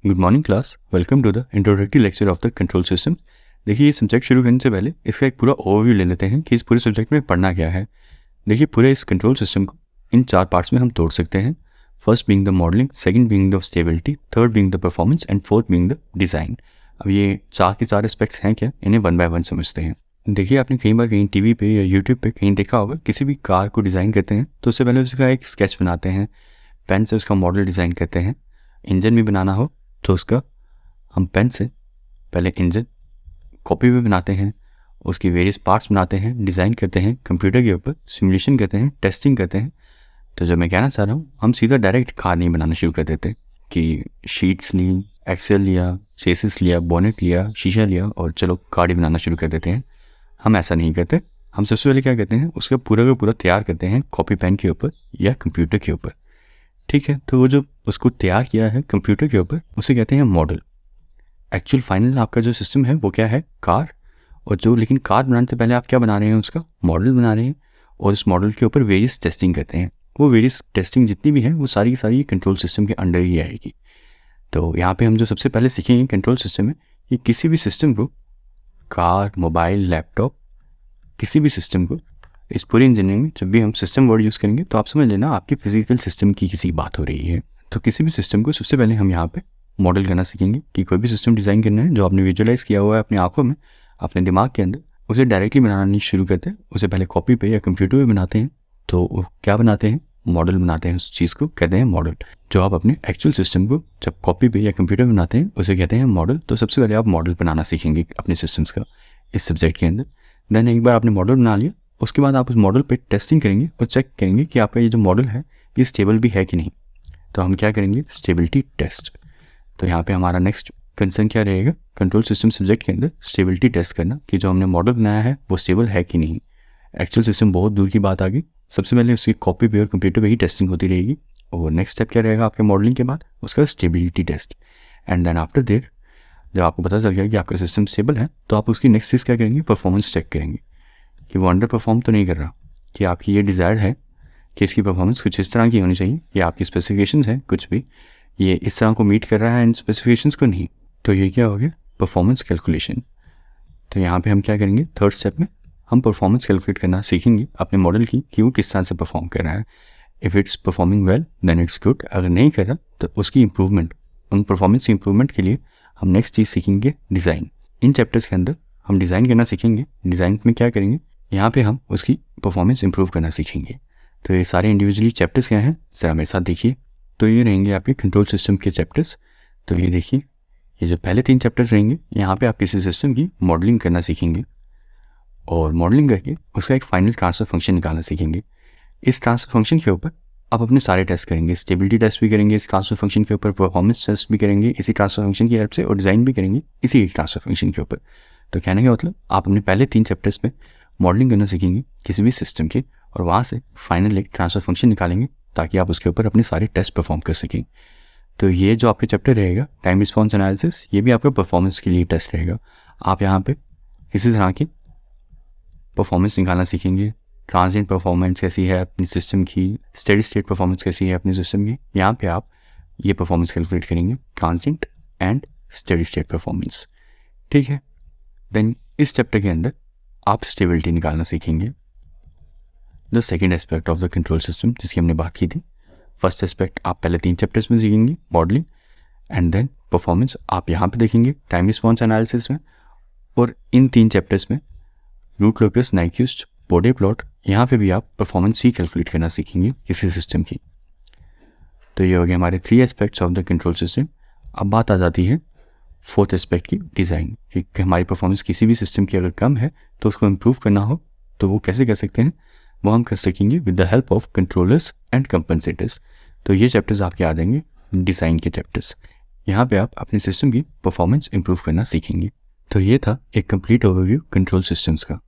Good morning class, welcome to the introductory lecture of the control system. देखिए, ये subject शुरू करने से पहले इसका एक पूरा ओवरव्यू ले लेते हैं कि इस पूरे सब्जेक्ट में पढ़ना क्या है। देखिए, पूरे इस कंट्रोल सिस्टम को इन 4 पार्ट्स में हम तोड़ सकते हैं। First being the modelling, second being the stability, third being the performance and fourth being the design. अब ये 4 के 4 एस्पेक्ट्स हैं क्या, इन्हें वन बाय वन समझते हैं। देखिए, आपने कई बार कहीं टीवी पे या यूट्यूब पे कहीं देखा होगा, किसी भी कार को डिज़ाइन करते हैं तो उससे पहले उसका एक स्केच बनाते हैं, पेन से उसका मॉडल डिज़ाइन करते हैं। इंजन भी बनाना हो तो उसका हम पेन से पहले इंजन कॉपी भी बनाते हैं, उसकी वेरियस पार्ट्स बनाते हैं, डिज़ाइन करते हैं, कंप्यूटर के ऊपर सिमुलेशन करते हैं, टेस्टिंग करते हैं। तो जो मैं कहना चाह रहा हूँ, हम सीधा डायरेक्ट कार नहीं बनाना शुरू कर देते कि शीट्स ली, एक्सेल लिया, चेसिस लिया, बोनेट लिया, शीशा लिया और चलो गाड़ी बनाना शुरू कर देते हैं। हम ऐसा नहीं करते। हम सबसे पहले क्या करते हैं, उसका पूरा का पूरा तैयार करते हैं कॉपी पेन के ऊपर या कंप्यूटर के ऊपर। ठीक है, तो वो जो उसको तैयार किया है कंप्यूटर के ऊपर, उसे कहते हैं मॉडल। एक्चुअल फाइनल आपका जो सिस्टम है वो क्या है, कार। और जो लेकिन कार बनाने से पहले आप क्या बना रहे हैं, उसका मॉडल बना रहे हैं और उस मॉडल के ऊपर वेरियस टेस्टिंग करते हैं। वो वेरियस टेस्टिंग जितनी भी है वो सारी की सारी कंट्रोल सिस्टम के अंडर ही आएगी। तो यहाँ पे हम जो सबसे पहले सीखेंगे कंट्रोल सिस्टम में, कि किसी भी सिस्टम को, कार, मोबाइल, लैपटॉप, किसी भी सिस्टम को इस पूरी इंजीनियरिंग में जब भी हम सिस्टम वर्ड यूज़ करेंगे तो आप समझ लेना आपकी फिजिकल सिस्टम की किसी बात हो रही है। तो किसी भी सिस्टम को सबसे पहले हम यहाँ पे मॉडल करना सीखेंगे कि कोई भी सिस्टम डिज़ाइन करना है जो आपने विजुअलाइज़ किया हुआ है अपनी आंखों में, अपने दिमाग के अंदर, उसे डायरेक्टली बनाना नहीं शुरू करते, उसे पहले कॉपी पे या कंप्यूटर पे बनाते हैं। तो क्या बनाते हैं, मॉडल बनाते हैं। उस चीज़ को कहते हैं मॉडल। जो आप अपने एक्चुअल सिस्टम को जब कॉपी पे या कंप्यूटर में बनाते हैं उसे कहते हैं मॉडल। तो सबसे पहले आप मॉडल बनाना सीखेंगे अपने सिस्टम्स का इस सब्जेक्ट के अंदर। देन एक बार आपने मॉडल बना लिया, उसके बाद आप उस मॉडल पे टेस्टिंग करेंगे और चेक करेंगे कि आपका ये जो मॉडल है ये स्टेबल भी है कि नहीं। तो हम क्या करेंगे, स्टेबिलिटी टेस्ट। तो यहाँ पे हमारा नेक्स्ट कंसर्न क्या रहेगा, कंट्रोल सिस्टम सब्जेक्ट के अंदर स्टेबिलिटी टेस्ट करना कि जो हमने मॉडल बनाया है वो स्टेबल है कि नहीं। एक्चुअल सिस्टम बहुत दूर की बात आ गई, सबसे पहले उसकी कॉपी पे और कंप्यूटर पे ही टेस्टिंग होती रहेगी। और नेक्स्ट स्टेप क्या रहेगा आपके मॉडलिंग के बाद, उसका stability test. And then after there जब आपको पता चल गया कि आपका सिस्टम स्टेबल है तो आप उसकी नेक्स्ट चीज़ क्या करेंगे, परफॉर्मेंस चेक करेंगे कि वो अंडर परफॉर्म तो नहीं कर रहा, कि आपकी ये डिज़ायर्ड है कि इसकी परफॉर्मेंस कुछ इस तरह की होनी चाहिए, या आपकी स्पेसिफिकेशंस हैं कुछ भी, ये इस तरह को मीट कर रहा है इन स्पेसिफिकेशंस को नहीं। तो ये क्या हो गया, परफॉर्मेंस कैलकुलेशन। तो यहाँ पे हम क्या करेंगे, थर्ड स्टेप में हम परफॉर्मेंस कैलकुलेट करना सीखेंगे अपने मॉडल की कि वो किस तरह से परफॉर्म कर रहा है। If it's performing well then it's good, अगर नहीं कर रहा तो उसकी इंप्रूवमेंट, उन परफॉर्मेंस की इंप्रूवमेंट के लिए हम नेक्स्ट चीज़ सीखेंगे डिज़ाइन। इन चैप्टर्स के अंदर हम डिज़ाइन करना सीखेंगे। डिज़ाइन में क्या करेंगे, यहाँ पे हम उसकी परफॉर्मेंस इंप्रूव करना सीखेंगे। तो ये सारे इंडिविजुअली चैप्टर्स क्या हैं, ज़रा मेरे साथ देखिए। तो ये रहेंगे आपके कंट्रोल सिस्टम के चैप्टर्स। तो ये देखिए, ये जो पहले 3 चैप्टर्स रहेंगे, यहाँ पे आप किसी सिस्टम की मॉडलिंग करना सीखेंगे और मॉडलिंग करके उसका एक फाइनल ट्रांसफर फंक्शन निकालना सीखेंगे। इस ट्रांसफर फंक्शन के ऊपर आप अपने सारे टेस्ट करेंगे, स्टेबिलिटी टेस्ट भी करेंगे इस ट्रांसफर फंक्शन के ऊपर, परफॉर्मेंस टेस्ट भी करेंगे इसी ट्रांसफर फंक्शन की हेल्प से, और डिज़ाइन भी करेंगे इसी ट्रांसफर फंक्शन के ऊपर। तो कहने का मतलब, आप अपने पहले 3 चैप्टर्स में मॉडलिंग करना सीखेंगे किसी भी सिस्टम के, और वहाँ से फाइनल एक ट्रांसफर फंक्शन निकालेंगे ताकि आप उसके ऊपर अपने सारे टेस्ट परफॉर्म कर सकें। तो ये जो आपके चैप्टर रहेगा टाइम रिस्पॉन्स एनालिसिस, ये भी आपका परफॉर्मेंस के लिए टेस्ट रहेगा। आप यहाँ पे किसी तरह की परफॉर्मेंस निकालना सीखेंगे, ट्रांजिएंट परफॉर्मेंस कैसी है अपनी सिस्टम की, स्टेडी स्टेट परफॉर्मेंस कैसी है अपनी सिस्टम की। यहाँ पे आप ये परफॉर्मेंस कैलकुलेट करेंगे, transient and steady state performance. ठीक है, देन इस चैप्टर के अंदर आप स्टेबिलिटी निकालना सीखेंगे, the second aspect of the control system जिसकी हमने बात की थी। फर्स्ट एस्पेक्ट आप पहले 3 चैप्टर्स में सीखेंगे मॉडलिंग, एंड देन परफॉर्मेंस आप यहाँ पे देखेंगे टाइम रिस्पॉन्स एनालिसिस में। और इन 3 चैप्टर्स में रूट लोकस, नाइक्विस्ट, बोडे प्लॉट, यहाँ पे भी आप परफॉर्मेंस ही कैलकुलेट करना सीखेंगे किसी सिस्टम की। तो ये हो गया हमारे 3 aspects of the control system. अब बात आ जाती है फोर्थ एस्पेक्ट की, डिज़ाइन, कि हमारी परफॉर्मेंस किसी भी सिस्टम की अगर कम है तो उसको इम्प्रूव करना हो तो वो कैसे कर सकते हैं, वो हम कर सकेंगे with the help of controllers and compensators. तो ये चैप्टर्स आपके आ जाएंगे डिज़ाइन के चैप्टर्स। यहाँ पे आप अपने सिस्टम की परफॉर्मेंस इंप्रूव करना सीखेंगे। तो ये था एक कंप्लीट ओवरव्यू कंट्रोल सिस्टम्स का।